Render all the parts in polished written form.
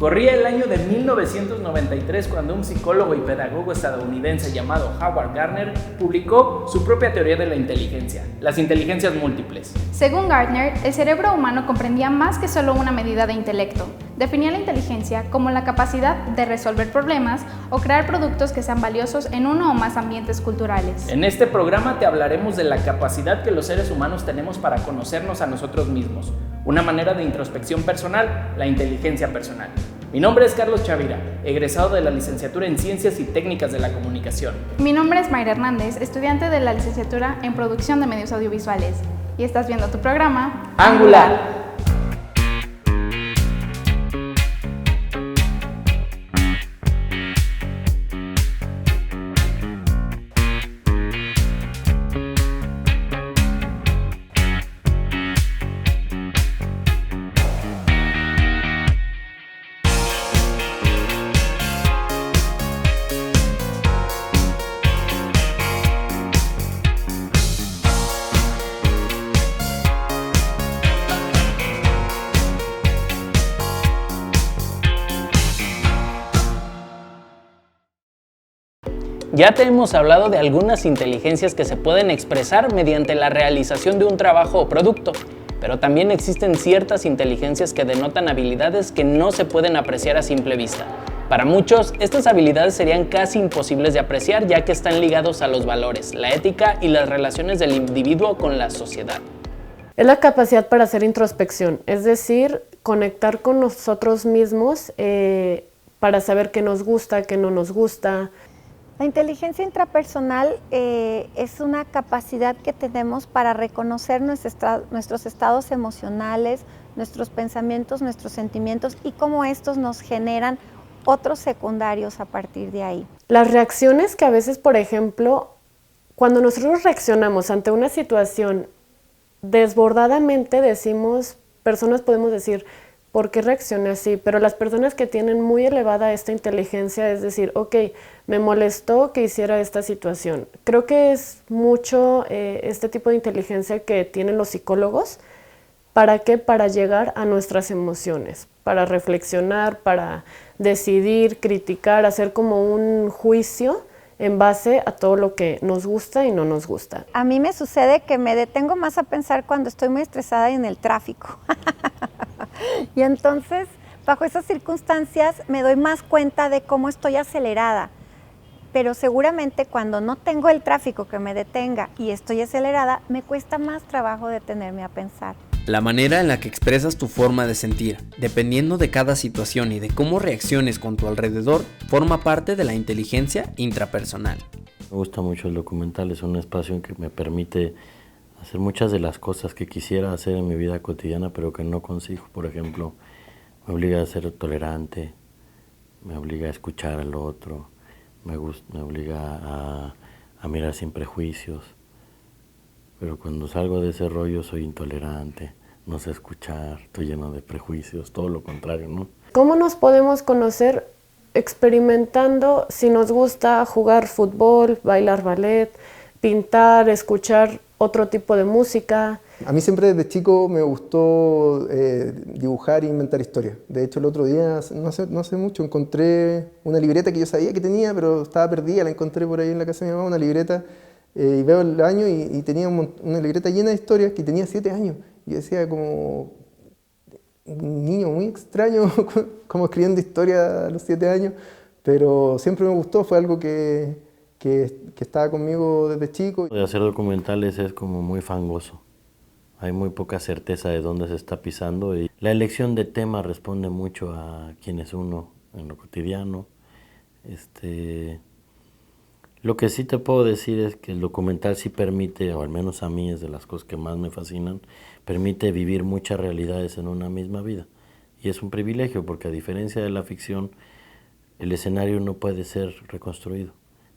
Corría el año de 1993 cuando un psicólogo y pedagogo estadounidense llamado Howard Gardner publicó su propia teoría de la inteligencia, las inteligencias múltiples. Según Gardner, el cerebro humano comprendía más que solo una medida de intelecto. Definía la inteligencia como la capacidad de resolver problemas o crear productos que sean valiosos en uno o más ambientes culturales. En este programa te hablaremos de la capacidad que los seres humanos tenemos para conocernos a nosotros mismos, una manera de introspección personal, la inteligencia personal. Mi nombre es Carlos Chavira, egresado de la licenciatura en Ciencias y Técnicas de la Comunicación. Mi nombre es Mayra Hernández, estudiante de la licenciatura en Producción de Medios Audiovisuales. Y estás viendo tu programa Angular. Ya te hemos hablado de algunas inteligencias que se pueden expresar mediante la realización de un trabajo o producto, pero también existen ciertas inteligencias que denotan habilidades que no se pueden apreciar a simple vista. Para muchos, estas habilidades serían casi imposibles de apreciar ya que están ligados a los valores, la ética y las relaciones del individuo con la sociedad. Es la capacidad para hacer introspección, es decir, conectar con nosotros mismos para saber qué nos gusta, qué no nos gusta. La inteligencia intrapersonal es una capacidad que tenemos para reconocer nuestros estados emocionales, nuestros pensamientos, nuestros sentimientos y cómo estos nos generan otros secundarios a partir de ahí. Las reacciones que a veces, por ejemplo, cuando nosotros reaccionamos ante una situación desbordadamente personas podemos decir, ¿por qué reaccioné así? Pero las personas que tienen muy elevada esta inteligencia, es decir, ok, me molestó que hiciera esta situación. Creo que es mucho este tipo de inteligencia que tienen los psicólogos. ¿Para qué? Para llegar a nuestras emociones, para reflexionar, para decidir, criticar, hacer como un juicio en base a todo lo que nos gusta y no nos gusta. A mí me sucede que me detengo más a pensar cuando estoy muy estresada y en el tráfico. Y entonces, bajo esas circunstancias, me doy más cuenta de cómo estoy acelerada. Pero seguramente cuando no tengo el tráfico que me detenga y estoy acelerada, me cuesta más trabajo detenerme a pensar. La manera en la que expresas tu forma de sentir, dependiendo de cada situación y de cómo reacciones con tu alrededor, forma parte de la inteligencia intrapersonal. Me gusta mucho el documental, es un espacio en que me permite hacer muchas de las cosas que quisiera hacer en mi vida cotidiana, pero que no consigo. Por ejemplo, me obliga a ser tolerante, me obliga a escuchar al otro, me obliga a mirar sin prejuicios. Pero cuando salgo de ese rollo soy intolerante, no sé escuchar, estoy lleno de prejuicios, todo lo contrario, ¿no? ¿Cómo nos podemos conocer? Experimentando si nos gusta jugar fútbol, bailar ballet, pintar, escuchar otro tipo de música. A mí siempre desde chico me gustó dibujar e inventar historias. De hecho, el otro día, no hace mucho, encontré una libreta que yo sabía que tenía, pero estaba perdida, la encontré por ahí en la casa de mi mamá, una libreta, y veo el año y tenía una libreta llena de historias que tenía 7 años. Y yo decía como un niño muy extraño, como escribiendo historias a los 7 años, pero siempre me gustó, fue algo que estaba conmigo desde chico. De hacer documentales es como muy fangoso. Hay muy poca certeza de dónde se está pisando y la elección de tema responde mucho a quién es uno en lo cotidiano. Lo que sí te puedo decir es que el documental sí permite, o al menos a mí es de las cosas que más me fascinan, permite vivir muchas realidades en una misma vida. Y es un privilegio porque a diferencia de la ficción, el escenario no puede ser reconstruido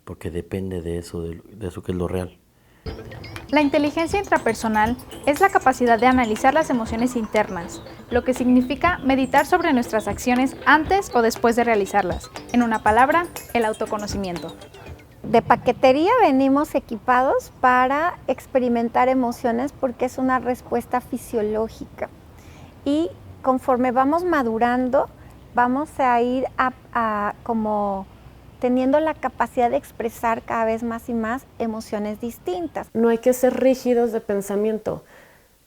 porque depende de eso que es lo real. La inteligencia intrapersonal es la capacidad de analizar las emociones internas, lo que significa meditar sobre nuestras acciones antes o después de realizarlas. En una palabra, el autoconocimiento. De paquetería venimos equipados para experimentar emociones porque es una respuesta fisiológica. Y conforme vamos madurando, vamos a ir como teniendo la capacidad de expresar cada vez más y más emociones distintas. No hay que ser rígidos de pensamiento,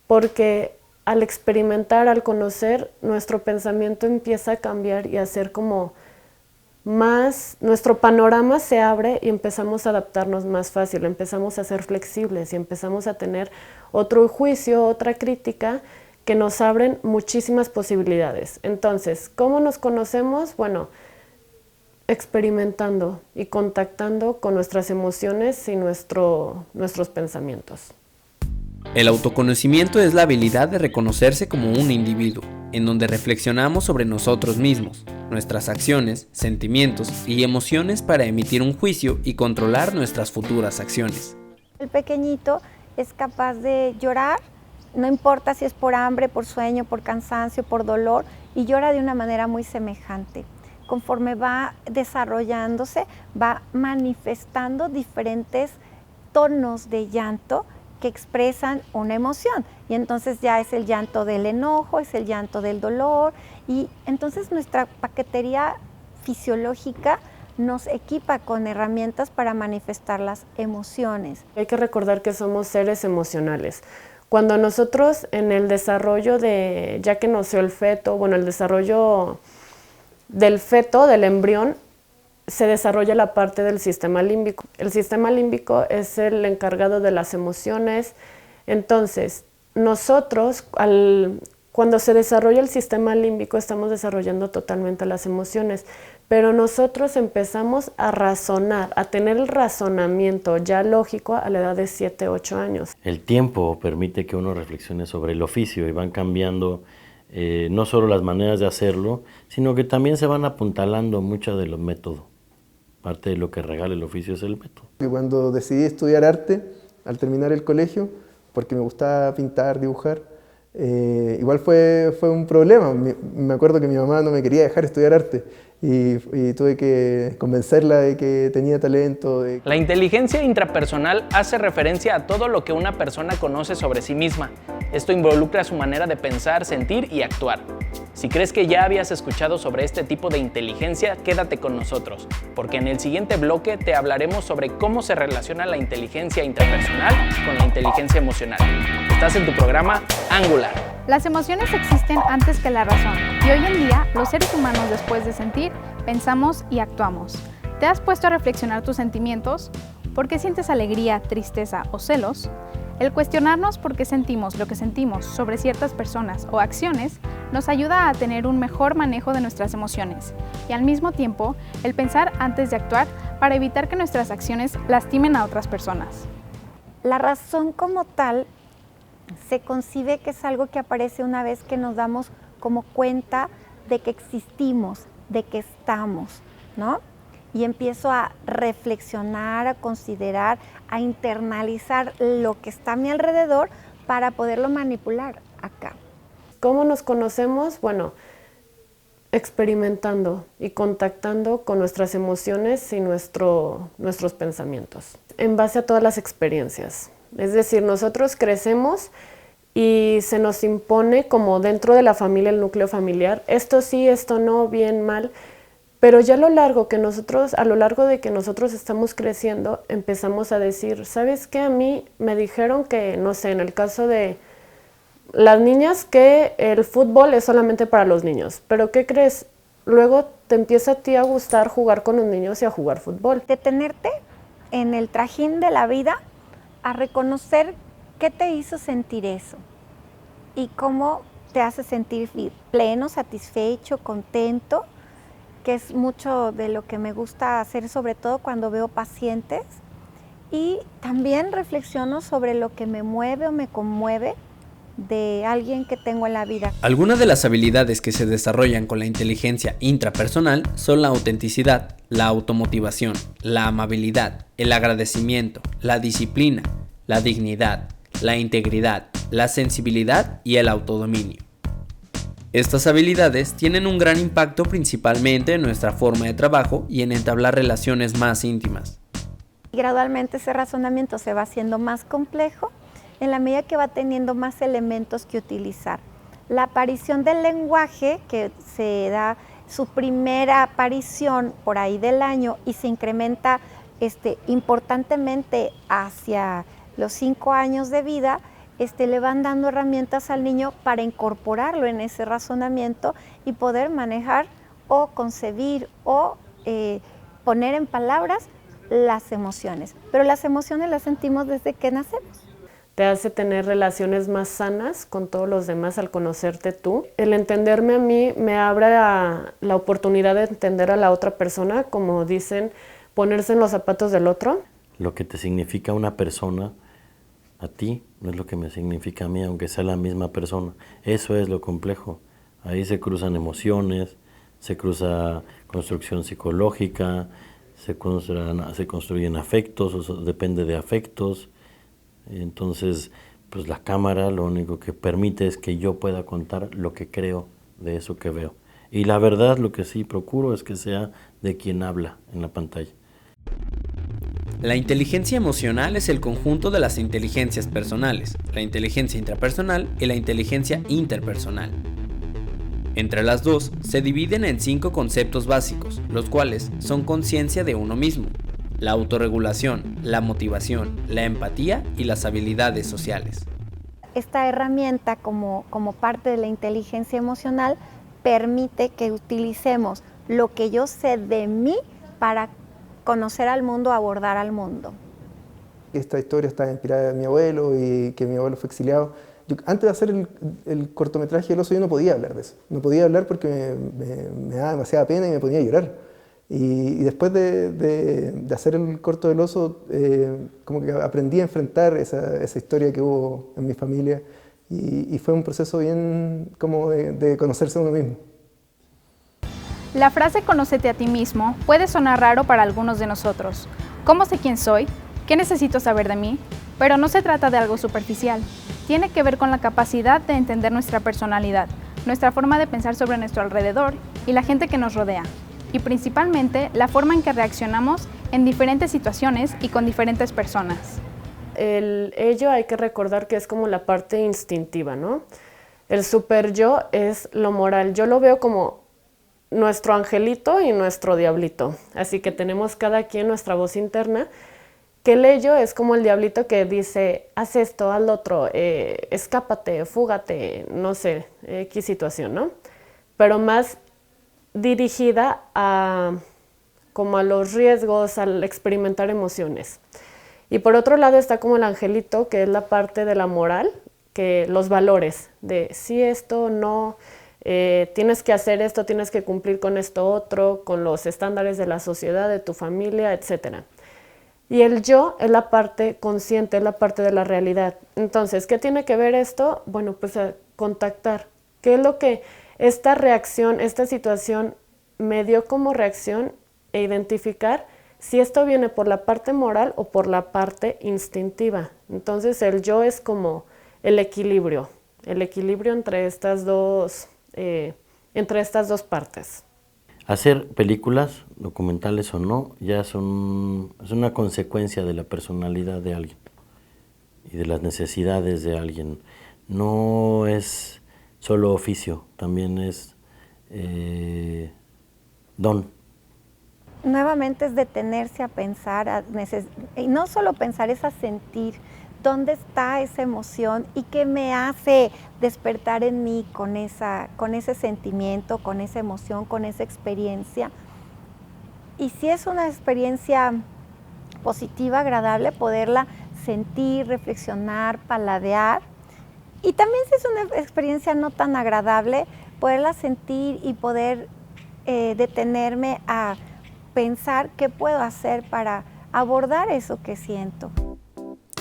porque al experimentar, al conocer, nuestro pensamiento empieza a cambiar y a ser como más, nuestro panorama se abre y empezamos a adaptarnos más fácil, empezamos a ser flexibles y empezamos a tener otro juicio, otra crítica que nos abren muchísimas posibilidades. Entonces, ¿cómo nos conocemos? Bueno, experimentando y contactando con nuestras emociones y nuestros pensamientos. El autoconocimiento es la habilidad de reconocerse como un individuo, en donde reflexionamos sobre nosotros mismos, nuestras acciones, sentimientos y emociones para emitir un juicio y controlar nuestras futuras acciones. El pequeñito es capaz de llorar, no importa si es por hambre, por sueño, por cansancio, por dolor, y llora de una manera muy semejante. Conforme va desarrollándose, va manifestando diferentes tonos de llanto que expresan una emoción, y entonces ya es el llanto del enojo, es el llanto del dolor, y entonces nuestra paquetería fisiológica nos equipa con herramientas para manifestar las emociones. Hay que recordar que somos seres emocionales. Cuando nosotros en el desarrollo ya que nació el feto, bueno, el desarrollo del feto, del embrión, se desarrolla la parte del sistema límbico. El sistema límbico es el encargado de las emociones. Entonces, nosotros, cuando se desarrolla el sistema límbico, estamos desarrollando totalmente las emociones, pero nosotros empezamos a razonar, a tener el razonamiento ya lógico a la edad de 7, 8 años. El tiempo permite que uno reflexione sobre el oficio y van cambiando no solo las maneras de hacerlo, sino que también se van apuntalando mucho de los métodos. Parte de lo que regala el oficio es el método. Cuando decidí estudiar arte, al terminar el colegio, porque me gustaba pintar, dibujar, igual fue un problema. Me acuerdo que mi mamá no me quería dejar estudiar arte y tuve que convencerla de que tenía talento. La inteligencia intrapersonal hace referencia a todo lo que una persona conoce sobre sí misma. Esto involucra su manera de pensar, sentir y actuar. Si crees que ya habías escuchado sobre este tipo de inteligencia, quédate con nosotros, porque en el siguiente bloque te hablaremos sobre cómo se relaciona la inteligencia intrapersonal con la inteligencia emocional. Estás en tu programa Angular. Las emociones existen antes que la razón, y hoy en día los seres humanos, después de sentir, pensamos y actuamos. ¿Te has puesto a reflexionar tus sentimientos? ¿Por qué sientes alegría, tristeza o celos? El cuestionarnos por qué sentimos lo que sentimos sobre ciertas personas o acciones nos ayuda a tener un mejor manejo de nuestras emociones, y al mismo tiempo el pensar antes de actuar para evitar que nuestras acciones lastimen a otras personas. La razón como tal se concibe que es algo que aparece una vez que nos damos como cuenta de que existimos, de que estamos, ¿no? Y empiezo a reflexionar, a considerar, a internalizar lo que está a mi alrededor para poderlo manipular acá. ¿Cómo nos conocemos? Bueno, experimentando y contactando con nuestras emociones y nuestros pensamientos, en base a todas las experiencias. Es decir, nosotros crecemos y se nos impone como dentro de la familia, el núcleo familiar, esto sí, esto no, bien, mal. Pero ya a lo largo de que nosotros estamos creciendo, empezamos a decir, ¿sabes qué? A mí me dijeron que, no sé, en el caso de las niñas, que el fútbol es solamente para los niños. ¿Pero qué crees? Luego te empieza a ti a gustar jugar con los niños y a jugar fútbol. Detenerte en el trajín de la vida a reconocer qué te hizo sentir eso y cómo te hace sentir pleno, satisfecho, contento, que es mucho de lo que me gusta hacer, sobre todo cuando veo pacientes, y también reflexiono sobre lo que me mueve o me conmueve de alguien que tengo en la vida. Algunas de las habilidades que se desarrollan con la inteligencia intrapersonal son la autenticidad, la automotivación, la amabilidad, el agradecimiento, la disciplina, la dignidad, la integridad, la sensibilidad y el autodominio. Estas habilidades tienen un gran impacto principalmente en nuestra forma de trabajo y en entablar relaciones más íntimas. Gradualmente ese razonamiento se va haciendo más complejo en la medida que va teniendo más elementos que utilizar. La aparición del lenguaje que se da su primera aparición por ahí del año y se incrementa importantemente hacia los 5 años de vida, le van dando herramientas al niño para incorporarlo en ese razonamiento y poder manejar o concebir o poner en palabras las emociones. Pero las emociones las sentimos desde que nacemos. Te hace tener relaciones más sanas con todos los demás al conocerte tú. El entenderme a mí me abre la oportunidad de entender a la otra persona, como dicen, ponerse en los zapatos del otro. Lo que te significa una persona a ti no es lo que me significa a mí, aunque sea la misma persona. Eso es lo complejo. Ahí se cruzan emociones, se cruza construcción psicológica, se construyen afectos, o depende de afectos. Entonces, pues la cámara lo único que permite es que yo pueda contar lo que creo de eso que veo. Y la verdad, lo que sí procuro es que sea de quien habla en la pantalla. La inteligencia emocional es el conjunto de las inteligencias personales, la inteligencia intrapersonal y la inteligencia interpersonal. Entre las dos se dividen en 5 conceptos básicos, los cuales son conciencia de uno mismo, la autorregulación, la motivación, la empatía y las habilidades sociales. Esta herramienta como parte de la inteligencia emocional permite que utilicemos lo que yo sé de mí para conocer al mundo, abordar al mundo. Esta historia está inspirada en mi abuelo y que mi abuelo fue exiliado. Antes de hacer el cortometraje El oso yo no podía hablar de eso. No podía hablar porque me daba demasiada pena y me ponía a llorar. Y después de hacer el corto del oso, como que aprendí a enfrentar esa historia que hubo en mi familia y fue un proceso bien como de conocerse a uno mismo. La frase "conócete a ti mismo" puede sonar raro para algunos de nosotros. ¿Cómo sé quién soy? ¿Qué necesito saber de mí? Pero no se trata de algo superficial. Tiene que ver con la capacidad de entender nuestra personalidad, nuestra forma de pensar sobre nuestro alrededor y la gente que nos rodea. Y principalmente la forma en que reaccionamos en diferentes situaciones y con diferentes personas. Ello hay que recordar que es como la parte instintiva, ¿no? El super yo es lo moral. Yo lo veo como nuestro angelito y nuestro diablito. Así que tenemos cada quien nuestra voz interna, que el ello es como el diablito que dice, haz esto, haz lo otro, escápate, fúgate, no sé, X situación, ¿no? Pero más dirigida como a los riesgos, al experimentar emociones. Y por otro lado está como el angelito, que es la parte de la moral, que los valores, de sí, esto, no, tienes que hacer esto, tienes que cumplir con esto otro, con los estándares de la sociedad, de tu familia, etc. Y el yo es la parte consciente, es la parte de la realidad. Entonces, ¿qué tiene que ver esto? Bueno, pues a contactar. ¿Qué es lo que esta reacción, esta situación me dio como reacción e identificar si esto viene por la parte moral o por la parte instintiva? Entonces el yo es como el equilibrio entre estas dos partes. Hacer películas, documentales o no, ya es una consecuencia de la personalidad de alguien y de las necesidades de alguien. No es solo oficio, también es don. Nuevamente es detenerse a pensar, y no solo pensar, es a sentir dónde está esa emoción y qué me hace despertar en mí con ese sentimiento, con esa emoción, con esa experiencia. Y si es una experiencia positiva, agradable, poderla sentir, reflexionar, paladear. Y también si es una experiencia no tan agradable, poderla sentir y poder detenerme a pensar qué puedo hacer para abordar eso que siento.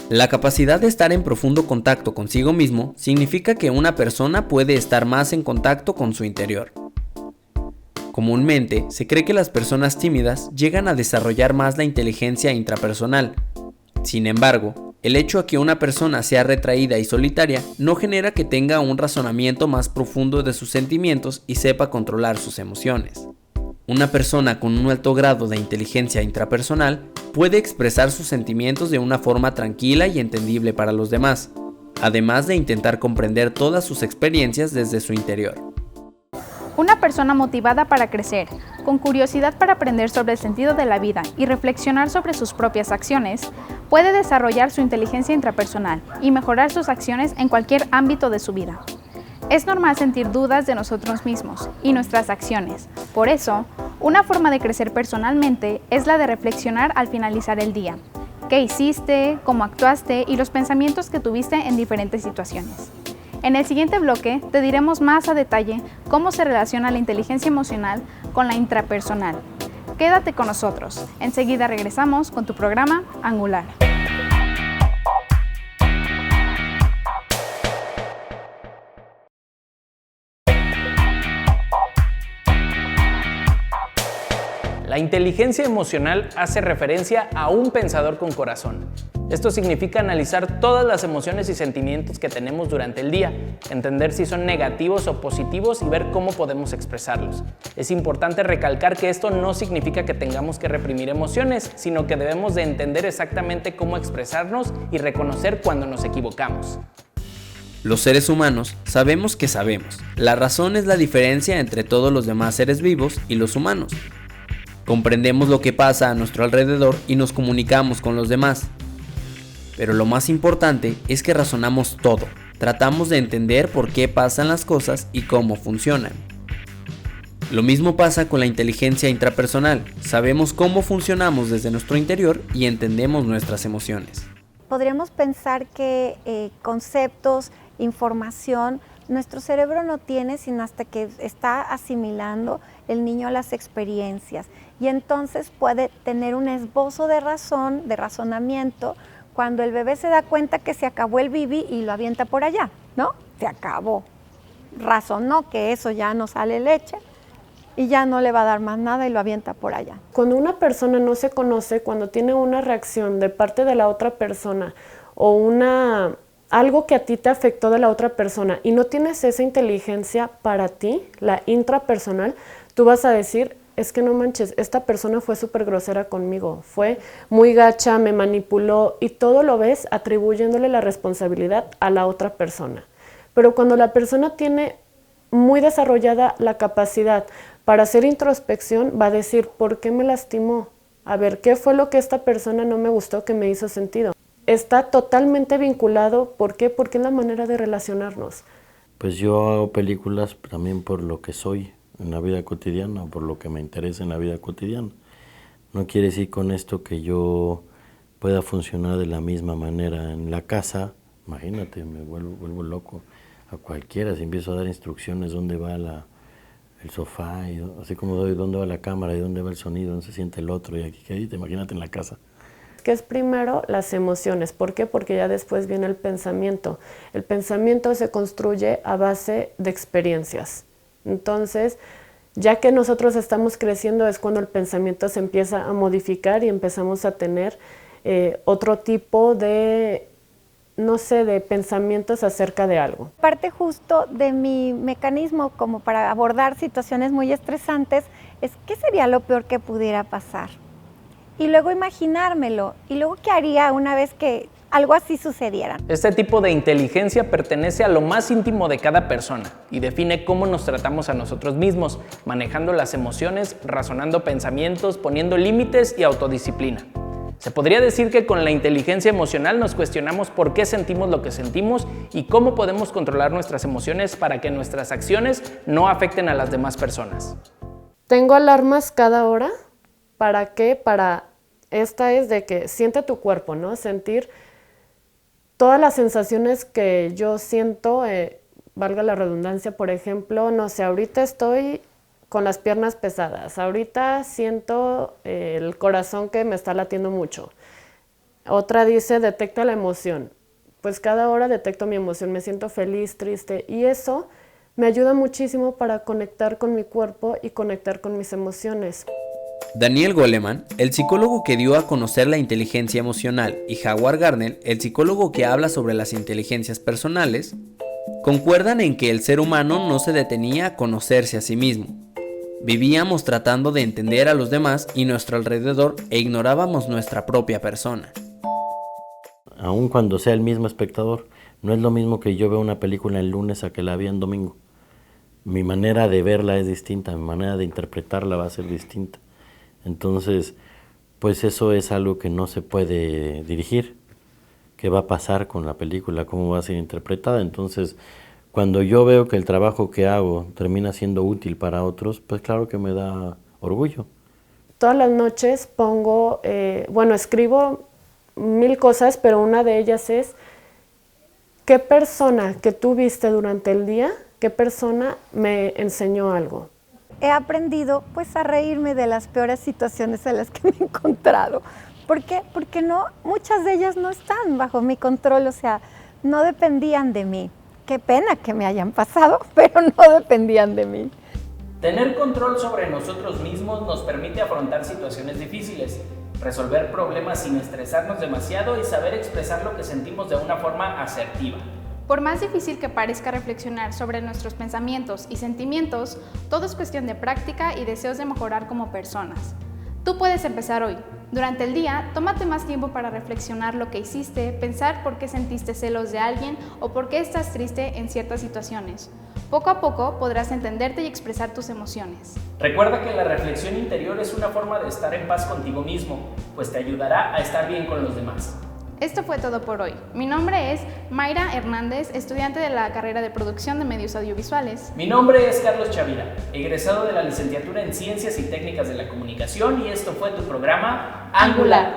La capacidad de estar en profundo contacto consigo mismo significa que una persona puede estar más en contacto con su interior. Comúnmente se cree que las personas tímidas llegan a desarrollar más la inteligencia intrapersonal. Sin embargo, el hecho de que una persona sea retraída y solitaria no genera que tenga un razonamiento más profundo de sus sentimientos y sepa controlar sus emociones. Una persona con un alto grado de inteligencia intrapersonal puede expresar sus sentimientos de una forma tranquila y entendible para los demás, además de intentar comprender todas sus experiencias desde su interior. Una persona motivada para crecer, con curiosidad para aprender sobre el sentido de la vida y reflexionar sobre sus propias acciones, puede desarrollar su inteligencia intrapersonal y mejorar sus acciones en cualquier ámbito de su vida. Es normal sentir dudas de nosotros mismos y nuestras acciones. Por eso, una forma de crecer personalmente es la de reflexionar al finalizar el día. ¿Qué hiciste? ¿Cómo actuaste? Y los pensamientos que tuviste en diferentes situaciones. En el siguiente bloque te diremos más a detalle cómo se relaciona la inteligencia emocional con la intrapersonal. Quédate con nosotros. Enseguida regresamos con tu programa Angular. La inteligencia emocional hace referencia a un pensador con corazón. Esto significa analizar todas las emociones y sentimientos que tenemos durante el día, entender si son negativos o positivos y ver cómo podemos expresarlos. Es importante recalcar que esto no significa que tengamos que reprimir emociones, sino que debemos de entender exactamente cómo expresarnos y reconocer cuando nos equivocamos. Los seres humanos sabemos que sabemos. La razón es la diferencia entre todos los demás seres vivos y los humanos. Comprendemos lo que pasa a nuestro alrededor y nos comunicamos con los demás. Pero lo más importante es que razonamos todo. Tratamos de entender por qué pasan las cosas y cómo funcionan. Lo mismo pasa con la inteligencia intrapersonal. Sabemos cómo funcionamos desde nuestro interior y entendemos nuestras emociones. Podríamos pensar que conceptos, información, nuestro cerebro no tiene sino hasta que está asimilando el niño las experiencias. Y entonces puede tener un esbozo de razón, de razonamiento, cuando el bebé se da cuenta que se acabó el bibi y lo avienta por allá, ¿no? Se acabó. Razonó que eso ya no sale leche y ya no le va a dar más nada y lo avienta por allá. Cuando una persona no se conoce, cuando tiene una reacción de parte de la otra persona o algo que a ti te afectó de la otra persona y no tienes esa inteligencia para ti, la intrapersonal, tú vas a decir, es que no manches, esta persona fue súper grosera conmigo, fue muy gacha, me manipuló y todo lo ves atribuyéndole la responsabilidad a la otra persona. Pero cuando la persona tiene muy desarrollada la capacidad para hacer introspección, va a decir, ¿por qué me lastimó? A ver, ¿qué fue lo que esta persona no me gustó que me hizo sentido? Está totalmente vinculado, ¿por qué? Porque es la manera de relacionarnos. Pues yo hago películas también por lo que soy en la vida cotidiana, por lo que me interesa en la vida cotidiana. No quiere decir con esto que yo pueda funcionar de la misma manera en la casa. Imagínate, me vuelvo loco a cualquiera si empiezo a dar instrucciones dónde va el sofá, y así como doy dónde va la cámara y dónde va el sonido, dónde se siente el otro y aquí, imagínate en la casa. Que es primero las emociones. ¿Por qué? Porque ya después viene el pensamiento. El pensamiento se construye a base de experiencias. Entonces, ya que nosotros estamos creciendo es cuando el pensamiento se empieza a modificar y empezamos a tener otro tipo de, no sé, de pensamientos acerca de algo. Parte justo de mi mecanismo como para abordar situaciones muy estresantes es ¿qué sería lo peor que pudiera pasar? Y luego imaginármelo, y luego qué haría una vez que algo así sucediera. Este tipo de inteligencia pertenece a lo más íntimo de cada persona y define cómo nos tratamos a nosotros mismos, manejando las emociones, razonando pensamientos, poniendo límites y autodisciplina. Se podría decir que con la inteligencia emocional nos cuestionamos por qué sentimos lo que sentimos y cómo podemos controlar nuestras emociones para que nuestras acciones no afecten a las demás personas. Tengo alarmas cada hora. ¿Para qué? Esta es de que siente tu cuerpo, ¿no? Sentir todas las sensaciones que yo siento, valga la redundancia, por ejemplo, no sé, ahorita estoy con las piernas pesadas, ahorita siento el corazón que me está latiendo mucho. Otra dice, detecta la emoción. Pues cada hora detecto mi emoción, me siento feliz, triste, y eso me ayuda muchísimo para conectar con mi cuerpo y conectar con mis emociones. Daniel Goleman, el psicólogo que dio a conocer la inteligencia emocional, y Howard Gardner, el psicólogo que habla sobre las inteligencias personales, concuerdan en que el ser humano no se detenía a conocerse a sí mismo. Vivíamos tratando de entender a los demás y nuestro alrededor e ignorábamos nuestra propia persona. Aun cuando sea el mismo espectador, no es lo mismo que yo vea una película el lunes a que la vea en domingo. mi manera de verla es distinta, mi manera de interpretarla va a ser distinta. Entonces, pues eso es algo que no se puede dirigir. ¿Qué va a pasar con la película? ¿Cómo va a ser interpretada? Entonces, cuando yo veo que el trabajo que hago termina siendo útil para otros, pues claro que me da orgullo. Todas las noches pongo, escribo 1000 cosas, pero una de ellas es qué persona que tú viste durante el día, qué persona me enseñó algo. He aprendido pues a reírme de las peores situaciones en las que me he encontrado. ¿Por qué? Porque muchas de ellas no están bajo mi control, o sea, no dependían de mí. Qué pena que me hayan pasado, pero no dependían de mí. Tener control sobre nosotros mismos nos permite afrontar situaciones difíciles, resolver problemas sin estresarnos demasiado y saber expresar lo que sentimos de una forma asertiva. Por más difícil que parezca reflexionar sobre nuestros pensamientos y sentimientos, todo es cuestión de práctica y deseos de mejorar como personas. Tú puedes empezar hoy. Durante el día, tómate más tiempo para reflexionar lo que hiciste, pensar por qué sentiste celos de alguien o por qué estás triste en ciertas situaciones. Poco a poco podrás entenderte y expresar tus emociones. Recuerda que la reflexión interior es una forma de estar en paz contigo mismo, pues te ayudará a estar bien con los demás. Esto fue todo por hoy. Mi nombre es Mayra Hernández, estudiante de la carrera de Producción de Medios Audiovisuales. Mi nombre es Carlos Chavira, egresado de la licenciatura en Ciencias y Técnicas de la Comunicación, y esto fue tu programa Angular.